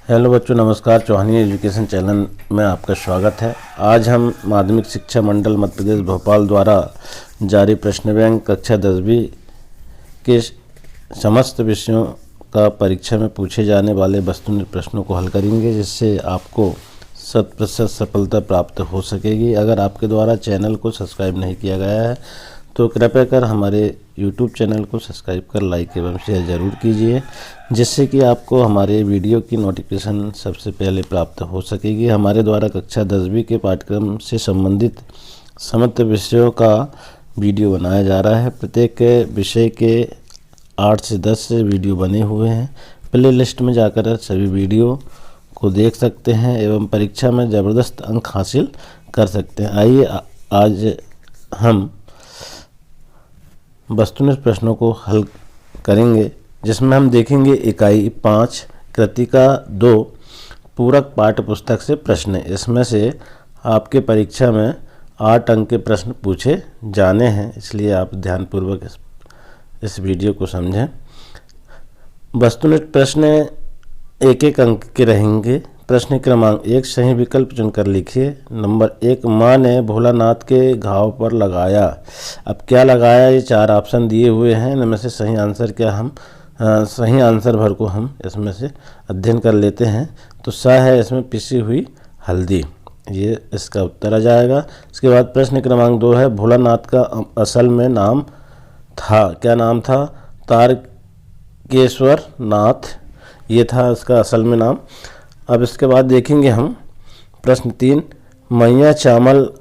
Hello बच्चों, नमस्कार। चौहानी education channel में आपका स्वागत है। आज हम माध्यमिक शिक्षा मंडल मध्य प्रदेश भोपाल द्वारा जारी प्रश्न बैंक कक्षा 10वीं के समस्त विषयों का परीक्षा में पूछे जाने वाले वस्तुनिष्ठ प्रश्नों को हल करेंगे, जिससे आपको 100% सफलता प्राप्त हो सकेगी। अगर आपके द्वारा चैनल को सब्सक्राइब नहीं किया गया है तो कृपया कर हमारे YouTube चैनल को सब्सक्राइब कर लाइक एवं शेयर ज़रूर कीजिए, जिससे कि आपको हमारे वीडियो की नोटिफिकेशन सबसे पहले प्राप्त हो सकेगी। हमारे द्वारा कक्षा 10वीं के पाठ्यक्रम से संबंधित समस्त विषयों का वीडियो बनाया जा रहा है। प्रत्येक विषय के 8 से 10 वीडियो बने हुए हैं। प्ले लिस्ट में जाकर सभी वीडियो को देख सकते हैं एवं परीक्षा में ज़बरदस्त अंक हासिल कर सकते हैं। आइए आज हम वस्तुनिष्ठ प्रश्नों को हल करेंगे, जिसमें हम देखेंगे इकाई 5 कृतिका 2 पूरक पाठ्य पुस्तक से प्रश्न। इसमें से आपके परीक्षा में 8 अंक के प्रश्न पूछे जाने हैं, इसलिए आप ध्यानपूर्वक इस वीडियो को समझें। वस्तुनिष्ठ प्रश्न 1-1 अंक के रहेंगे। प्रश्न क्रमांक 1 सही विकल्प चुनकर लिखिए। नंबर 1, माँ ने भोलानाथ के घाव पर लगाया। अब क्या लगाया, ये 4 ऑप्शन दिए हुए हैं। इनमें से सही आंसर क्या, हम सही आंसर भर को हम इसमें से अध्ययन कर लेते हैं। तो सा है इसमें पिसी हुई हल्दी, ये इसका उत्तर आ जाएगा। इसके बाद प्रश्न क्रमांक 2 है, भोलानाथ का असल में नाम था, क्या नाम था? तारकेश्वर नाथ, ये था इसका असल में नाम। अब इसके बाद देखेंगे हम प्रश्न 3, मैया चावल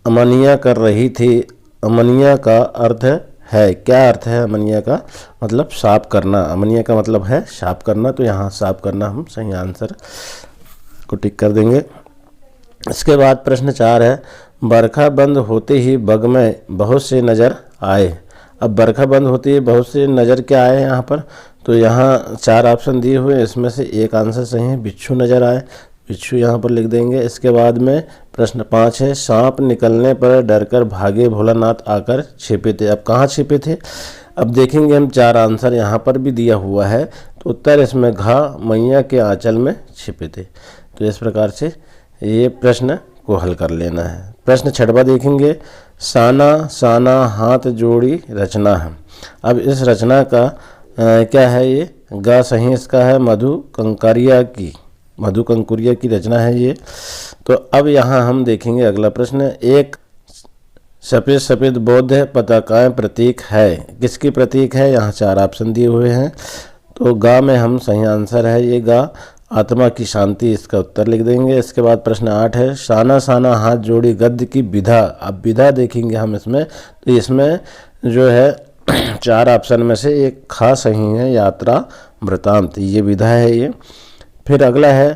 अमनिया कर रही थी। अमनिया का अर्थ है, क्या अर्थ है अमनिया का? मतलब साफ करना। अमनिया का मतलब है साफ करना, तो यहाँ साफ करना हम सही आंसर को टिक कर देंगे। इसके बाद प्रश्न 4 है, बरखा बंद होते ही बग में बहुत से नज़र आए। अब बरखा बंद होती है, बहुत से नज़र क्या आए यहाँ पर? तो यहाँ 4 ऑप्शन दिए हुए हैं, इसमें से एक आंसर सही है, बिच्छू नज़र आए, बिच्छू यहाँ पर लिख देंगे। इसके बाद में प्रश्न 5 है, सांप निकलने पर डरकर भागे भोलानाथ आकर छिपे थे। अब कहाँ छिपे थे? अब देखेंगे हम 4 आंसर यहाँ पर भी दिया हुआ है, तो उत्तर इसमें घा मैया के आंचल में छिपे थे। तो इस प्रकार से ये प्रश्न को हल कर लेना है। प्रश्न 6वां देखेंगे, साना साना हाथ जोड़ी रचना है। अब इस रचना का क्या है? ये गा सही इसका है, मधु कंकुरिया की रचना है ये। तो अब यहाँ हम देखेंगे अगला प्रश्न, एक सफ़ेद सफ़ेद बौद्ध पताकाएं प्रतीक है। किसकी प्रतीक है? यहाँ 4 ऑप्शन दिए हुए हैं, तो गा में हम सही आंसर है ये गा, आत्मा की शांति, इसका उत्तर लिख देंगे। इसके बाद प्रश्न 8 है, साना साना हाथ जोड़ी गद्य की विधा। अब विधा देखेंगे हम इसमें, तो इसमें जो है 4 ऑप्शन में से एक खा सही है, यात्रा वृतांत, ये विधा है ये। फिर अगला है,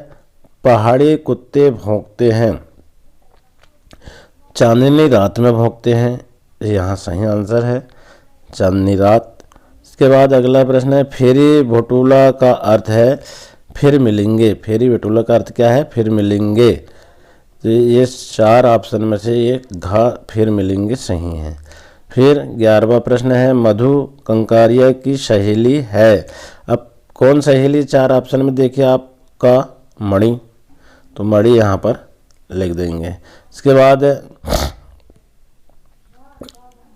पहाड़ी कुत्ते भौंकते हैं, चांदनी रात में भौंकते हैं, यहाँ सही आंसर है चांदनी रात। इसके बाद अगला प्रश्न है, फेरी भटूला का अर्थ है फिर मिलेंगे। फेरी भटूला का अर्थ क्या है? फिर मिलेंगे। तो ये 4 ऑप्शन में से एक घा फिर मिलेंगे सही है। फिर 11वां प्रश्न है, मधु कंकारिया की सहेली है। अब कौन सहेली? 4 ऑप्शन में देखिए आपका मणि, तो मणि यहाँ पर लिख देंगे। इसके बाद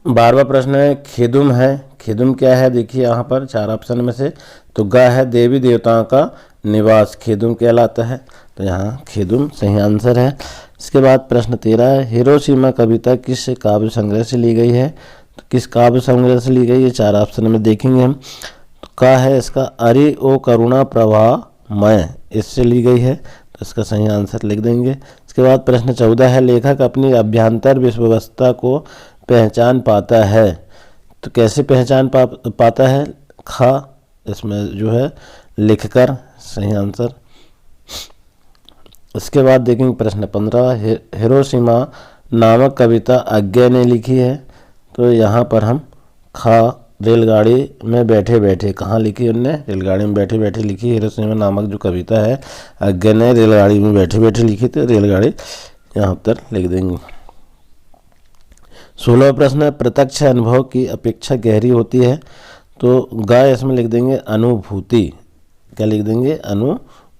12वां प्रश्न है, खेदुम है। खेदुम क्या है? देखिए यहाँ पर 4 ऑप्शन में से, तो गा है देवी देवताओं का निवास, खेदुम कहलाता है, तो यहाँ खेदुम सही आंसर है। इसके बाद प्रश्न 13 है, हिरोशिमा कविता किस काव्य संग्रह से ली गई है? तो किस काव्य संग्रह से ली गई है? 4 ऑप्शन में देखेंगे हम, तो का है इसका अरि ओ करुणा प्रवाह मय, इससे ली गई है, तो इसका सही आंसर लिख देंगे। इसके बाद प्रश्न 14 है, लेखक अपनी अभ्यंतर विश्ववस्था को पहचान पाता है। तो कैसे पहचान पाता है? खा इसमें जो है लिखकर, सही आंसर। इसके बाद देखेंगे प्रश्न 15, हिरोशिमा नामक कविता अज्ञा ने लिखी है। तो यहाँ पर हम खा रेलगाड़ी में बैठे बैठे, कहाँ लिखी उनने? रेलगाड़ी में बैठे बैठे लिखी। हिरोशिमा नामक जो कविता है अज्ञा ने रेलगाड़ी में बैठे बैठे लिखी, तो रेलगाड़ी यहाँ उत्तर लिख देंगे। 16वां प्रश्न है, प्रत्यक्ष अनुभव की अपेक्षा गहरी होती है। तो गा इसमें लिख देंगे अनुभूति, क्या लिख देंगे?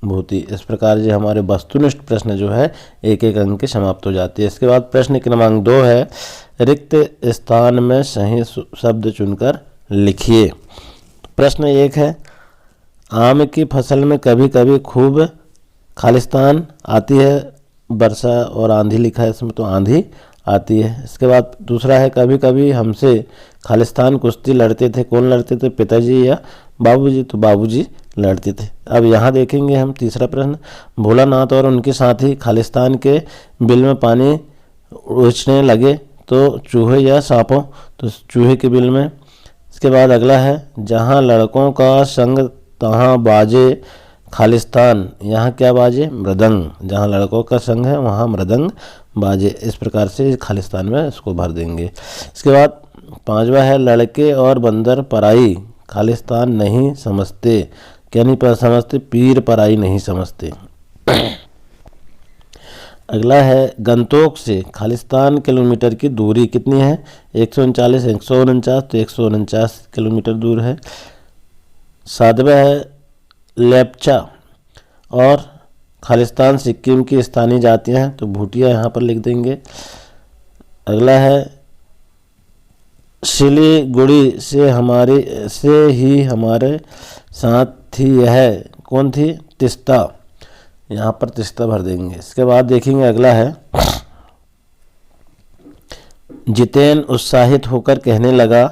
भूति। इस प्रकार जो हमारे वस्तुनिष्ठ प्रश्न जो है एक एक अंक के समाप्त हो जाते हैं। इसके बाद प्रश्न क्रमांक 2 है, रिक्त स्थान में सही शब्द चुनकर लिखिए। प्रश्न 1 है, आम की फसल में कभी कभी खूब खालिस्तान आती है, वर्षा और आंधी लिखा है इसमें, तो आंधी आती है। इसके बाद दूसरा है, कभी कभी हमसे खालिस्तान कुश्ती लड़ते थे, कौन लड़ते थे, पिताजी या बाबूजी, तो बाबूजी लड़ते थे। अब यहाँ देखेंगे हम तीसरा प्रश्न, भोलानाथ और उनके साथी खालिस्तान के बिल में पानी उछने लगे तो चूहे या सांपों, तो चूहे के बिल में। इसके बाद अगला है, जहाँ लड़कों का संग तहाँ बाजे खालिस्तान, यहाँ क्या बाजे, मृदंग। जहाँ लड़कों का संग है वहाँ मृदंग बाजे। इस प्रकार से खालिस्तान में इसको भर देंगे। इसके बाद 5वां है, लड़के और बंदर पराई खालिस्तान नहीं समझते, क्या नहीं समझते, पीर पराई नहीं समझते। अगला है, गंतोक से खालिस्तान किलोमीटर की दूरी कितनी है, 139, 149, तो 149 किलोमीटर दूर है। 7वां है, लेप्चा और खालिस्तान सिक्किम की स्थानीय जातियां हैं, तो भूटिया यहाँ पर लिख देंगे। अगला है, सिलीगुड़ी से ही हमारे साथ थी, यह कौन थी, तिस्ता, यहाँ पर तिस्ता भर देंगे। इसके बाद देखेंगे अगला है, जितेन उत्साहित होकर कहने लगा,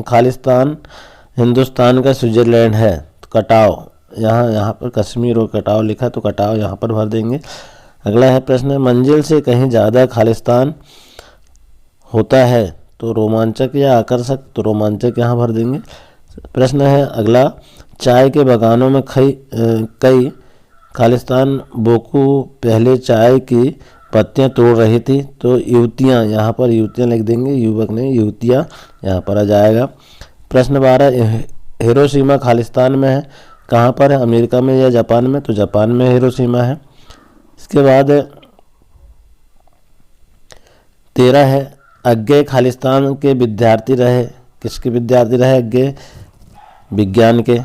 खालिस्तान हिंदुस्तान का स्विट्जरलैंड है, तो कटाव, यहाँ पर कश्मीर और कटाव लिखा, तो कटाव यहाँ पर भर देंगे। अगला है प्रश्न, मंजिल से कहीं ज़्यादा खालिस्तान होता है, तो रोमांचक या आकर्षक, तो रोमांचक यहाँ भर देंगे। प्रश्न है अगला, चाय के बागानों में कई खालिस्तान बोकू पहले चाय की पत्तियाँ तोड़ रही थी, तो युवतियाँ, यहाँ पर युवतियाँ लिख देंगे, युवक नहीं युवतियाँ यहाँ पर आ जाएगा। प्रश्न 12, हिरोशिमा खालिस्तान में है, कहाँ पर है, अमेरिका में या जापान में, तो जापान में हिरोशिमा है। इसके बाद 13 है, अज्ञे खालिस्तान के विद्यार्थी रहे, किसके विद्यार्थी रहे, अज्ञे विज्ञान के,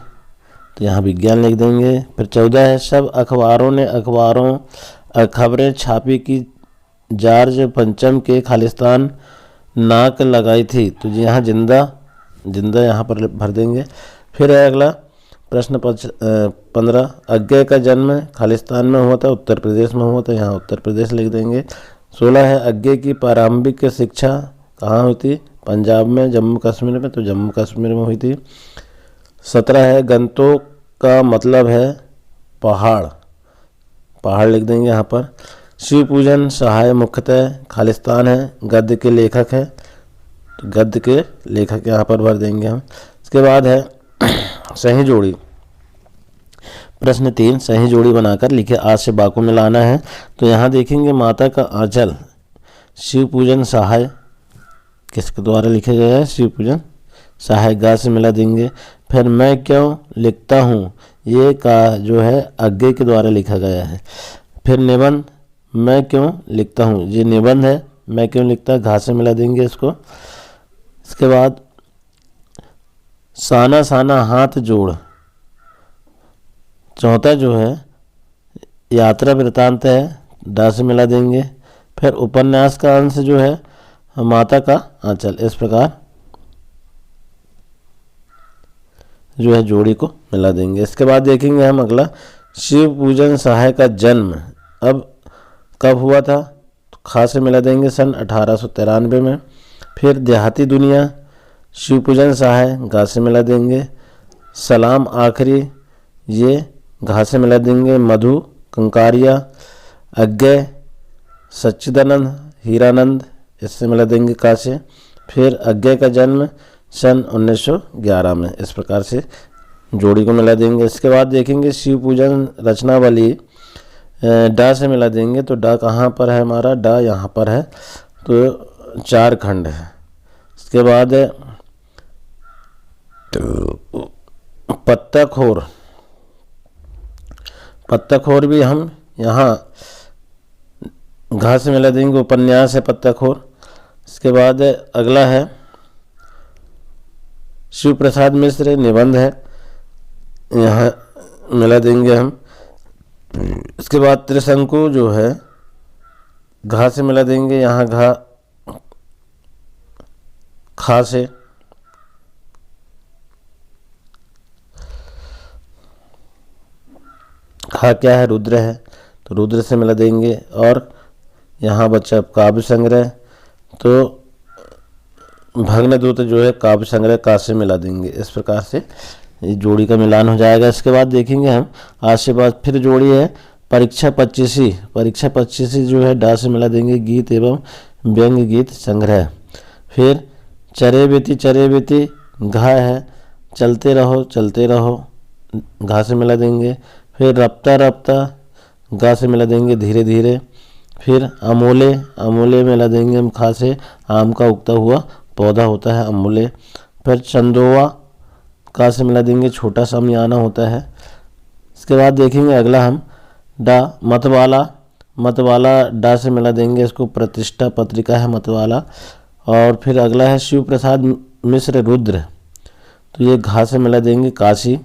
तो यहाँ विज्ञान लिख देंगे। फिर 14 है, सब अखबारों ने खबरें छापी कि जॉर्ज पंचम के खालिस्तान नाक लगाई थी, तो यहाँ जिंदा यहाँ पर भर देंगे। फिर है अगला प्रश्न 15, अज्ञे का जन्म खालिस्तान में हुआ था, उत्तर प्रदेश में हुआ था, यहाँ उत्तर प्रदेश लिख देंगे। 16 है, अज्ञे की प्रारंभिक शिक्षा कहाँ हुई थी, पंजाब में, जम्मू कश्मीर में, तो जम्मू कश्मीर में हुई थी। 17 है, गंतोक का मतलब है पहाड़ लिख देंगे यहाँ पर। शिव पूजन सहाय मुख्यतः खालिस्तान है, गद्य के लेखक है, तो गद्य के लेखक यहाँ पर भर देंगे हम। इसके बाद है सही जोड़ी। प्रश्न 3, सही जोड़ी बनाकर लिखे, आज से बाकू में लाना है, तो यहाँ देखेंगे माता का आंचल शिव पूजन सहाय किसके द्वारा लिखे गए हैं, शिव पूजन सहाय, गा से मिला देंगे। फिर मैं क्यों लिखता हूँ, ये का जो है अज्ञे के द्वारा लिखा गया है। फिर निबंध, मैं क्यों लिखता हूँ, ये निबंध है, मैं क्यों लिखता, घा से मिला देंगे इसको। इसके बाद साना साना हाथ जोड़, चौथा जो है यात्रा वृतांत है, डा से मिला देंगे। फिर उपन्यास का अंश जो है माता का आंचल, इस प्रकार जो है जोड़ी को मिला देंगे। इसके बाद देखेंगे हम अगला, शिव पूजन सहाय का जन्म अब कब हुआ था, तो खा से मिला देंगे, सन 1893 में। फिर देहाती दुनिया शिव पूजन सहाय, गा से मिला देंगे। सलाम आखिरी, ये घा से मिला देंगे। मधु कंकारिया, अज्ञे सच्चिदानंद हीरानंद, इससे मिला देंगे का से। फिर अज्ञे का जन्म सन 1911 में, इस प्रकार से जोड़ी को मिला देंगे। इसके बाद देखेंगे शिव पूजन रचनावली, डा से मिला देंगे, तो डा कहाँ पर है हमारा, डा यहाँ पर है, तो 4 खंड है। इसके बाद पत्ताखोर भी हम यहाँ घा से मिला देंगे, उपन्यास है पत्ताखोर। इसके बाद अगला है शिव प्रसाद मिश्र, निबंध है, यहाँ मिला देंगे हम। इसके बाद त्रिशंकु जो है घा से मिला देंगे, यहाँ घा खा से, खा क्या है, रुद्र है, तो रुद्र से मिला देंगे। और यहाँ बचा काव्य संग्रह, तो भग्नदूत जो है काव्य संग्रह का से मिला देंगे। इस प्रकार से ये जोड़ी का मिलान हो जाएगा। इसके बाद देखेंगे हम आज से बाद फिर जोड़ी है परीक्षा 25। परीक्षा 25 जो है डा से मिला देंगे गीत एवं व्यंग्य गीत संग्रह। फिर चरे बेती घा है, चलते रहो घा से मिला देंगे। फिर रफ्ता गा से मिला देंगे धीरे धीरे। फिर अमूले मिला देंगे हम खा से, आम का उगता हुआ पौधा होता है अमूले। फिर चंदोवा का से मिला देंगे छोटा सा मियाना होता है। इसके बाद देखेंगे अगला हम डा मतवाला डा से मिला देंगे, इसको प्रतिष्ठा पत्रिका है मतवाला। और फिर अगला है शिव प्रसाद मिश्र रुद्र, तो ये घा से मिला देंगे काशी।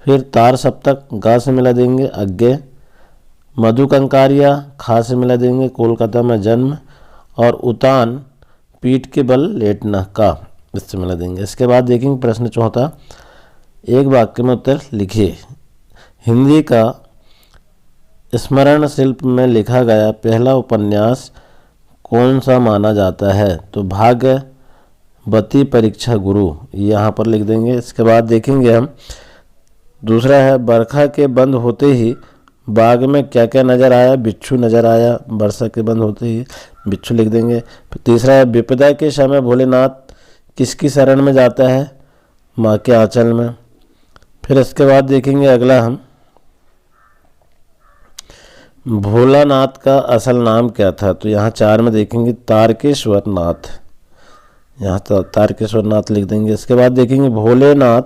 फिर तार सप्तक गा से मिला देंगे अज्ञे। मधु कंकारिया खा से मिला देंगे कोलकाता में जन्म। और उतान पीठ के बल लेटना का, इससे मिला देंगे। इसके बाद देखेंगे प्रश्न चौथा, एक वाक्य में उत्तर लिखिए। हिंदी का स्मरण शिल्प में लिखा गया पहला उपन्यास कौन सा माना जाता है, तो भाग्यवती परीक्षा गुरु, यहाँ पर लिख देंगे। इसके बाद देखेंगे हम दूसरा है बरखा के बंद होते ही बाग में क्या क्या नज़र आया, बिच्छू नज़र आया, वर्षा के बंद होते ही बिच्छू लिख देंगे। फिर तीसरा है विपदा के समय भोलेनाथ किसकी शरण में जाता है, माँ के आंचल में। फिर इसके बाद देखेंगे अगला हम भोलानाथ का असल नाम क्या था, तो यहाँ 4 में देखेंगे तारकेश्वर नाथ, यहाँ तारकेश्वर नाथ लिख देंगे। इसके बाद देखेंगे भोलेनाथ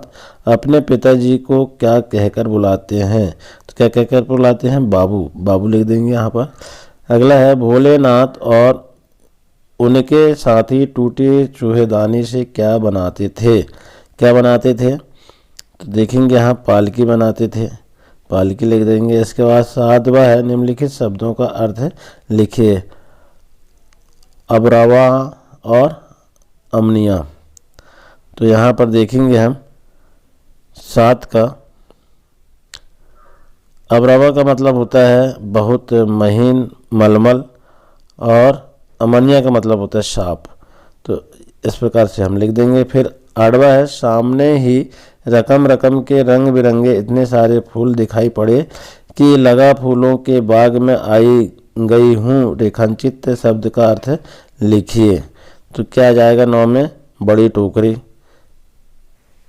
अपने पिताजी को क्या कहकर बुलाते हैं, तो क्या कहकर बुलाते हैं, बाबू लिख देंगे यहाँ पर। अगला है भोलेनाथ और उनके साथी टूटे चूहेदानी से क्या बनाते थे, तो देखेंगे यहाँ पालकी बनाते थे, पालकी लिख देंगे। इसके बाद 7वां है निम्नलिखित शब्दों का अर्थ लिखिए। अबरावा और अमनिया, तो यहाँ पर देखेंगे हम 7 का अबरावा का मतलब होता है बहुत महीन मलमल, और अमनिया का मतलब होता है सांप, तो इस प्रकार से हम लिख देंगे। फिर 8वां है सामने ही रकम के रंग बिरंगे इतने सारे फूल दिखाई पड़े कि लगा फूलों के बाग में आई गई हूँ, रेखांकित शब्द का अर्थ लिखिए, तो क्या जाएगा 9 में बड़ी टोकरी।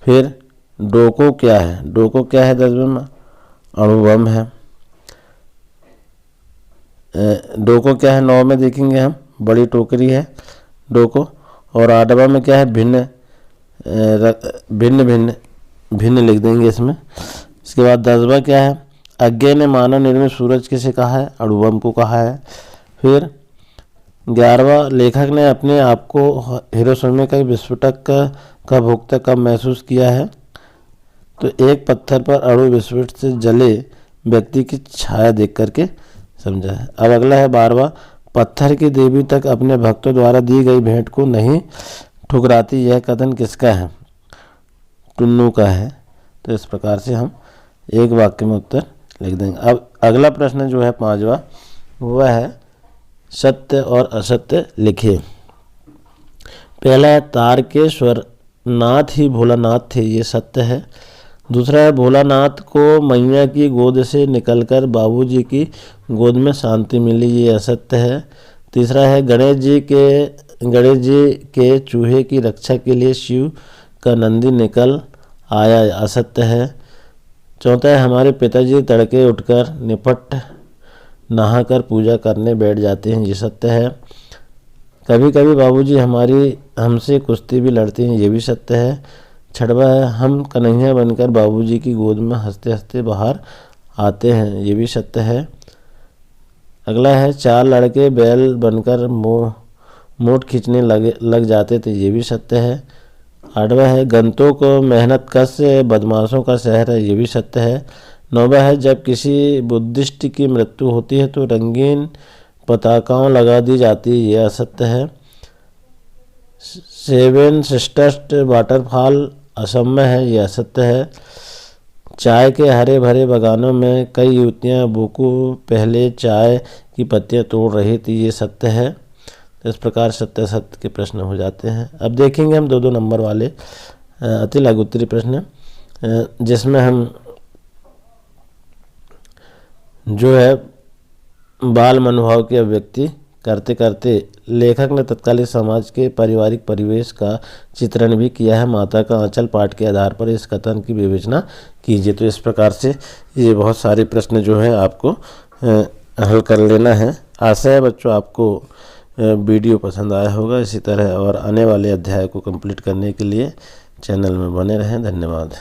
फिर डोको क्या है, 10वें में अणुबम है। डोको क्या है 9 में देखेंगे हम बड़ी टोकरी है डोको। और 8वां में क्या है भिन्न लिख देंगे इसमें। इसके बाद 10वां क्या है अज्ञे ने मानव निर्मित सूरज किसे कहा है, अणुबम को कहा है। फिर 11वां लेखक ने अपने आप को हिरोशिमा के विस्फोटक का भोक्ता कब महसूस किया है, तो एक पत्थर पर अणु विस्फोट से जले व्यक्ति की छाया देख करके समझा है। अब अगला है 12वां पत्थर की देवी तक अपने भक्तों द्वारा दी गई भेंट को नहीं ठुकराती, यह कथन किसका है, टुन्नू का है। तो इस प्रकार से हम एक वाक्य में उत्तर लिख देंगे। अब अगला प्रश्न जो है 5वां वह है सत्य और असत्य लिखिए। पहला है तारकेश्वर नाथ ही भोलानाथ थे, ये सत्य है। दूसरा है भोलानाथ को मैया की गोद से निकलकर बाबूजी की गोद में शांति मिली, ये असत्य है। तीसरा है गणेश जी के चूहे की रक्षा के लिए शिव का नंदी निकल आया, असत्य है। चौथा है हमारे पिताजी तड़के उठकर निपट नहाकर पूजा करने बैठ जाते हैं, ये सत्य है। कभी कभी बाबूजी हमसे कुश्ती भी लड़ते हैं, ये भी सत्य है। छठवां है हम कन्हैया बनकर बाबूजी की गोद में हंसते हंसते बाहर आते हैं, ये भी सत्य है। अगला है 4 लड़के बैल बनकर मोट खींचने लग जाते थे, ये भी सत्य है। 8वां है गंतों को मेहनत कश बदमाशों का शहर है, ये भी सत्य है। 9वां है जब किसी बुद्धिस्ट की मृत्यु होती है तो रंगीन पताकाओं लगा दी जाती है, यह असत्य है। 7 सिस्टर्स वाटरफॉल असम में है, यह असत्य है। चाय के हरे भरे बागानों में कई युवतियां बुकू पहले चाय की पत्तियां तोड़ रही थी, ये सत्य है। इस प्रकार सत्य सत्य के प्रश्न हो जाते हैं। अब देखेंगे हम 2-2 नंबर वाले अति लघु उत्तरीय प्रश्न, जिसमें हम जो है बाल मनोभाव की अभिव्यक्ति करते करते लेखक ने तत्कालीन समाज के पारिवारिक परिवेश का चित्रण भी किया है। माता का आंचल पाठ के आधार पर इस कथन की विवेचना कीजिए। तो इस प्रकार से ये बहुत सारे प्रश्न जो हैं आपको हल कर लेना है। आशा है बच्चों आपको वीडियो पसंद आया होगा। इसी तरह और आने वाले अध्याय को कंप्लीट करने के लिए चैनल में बने रहें। धन्यवाद।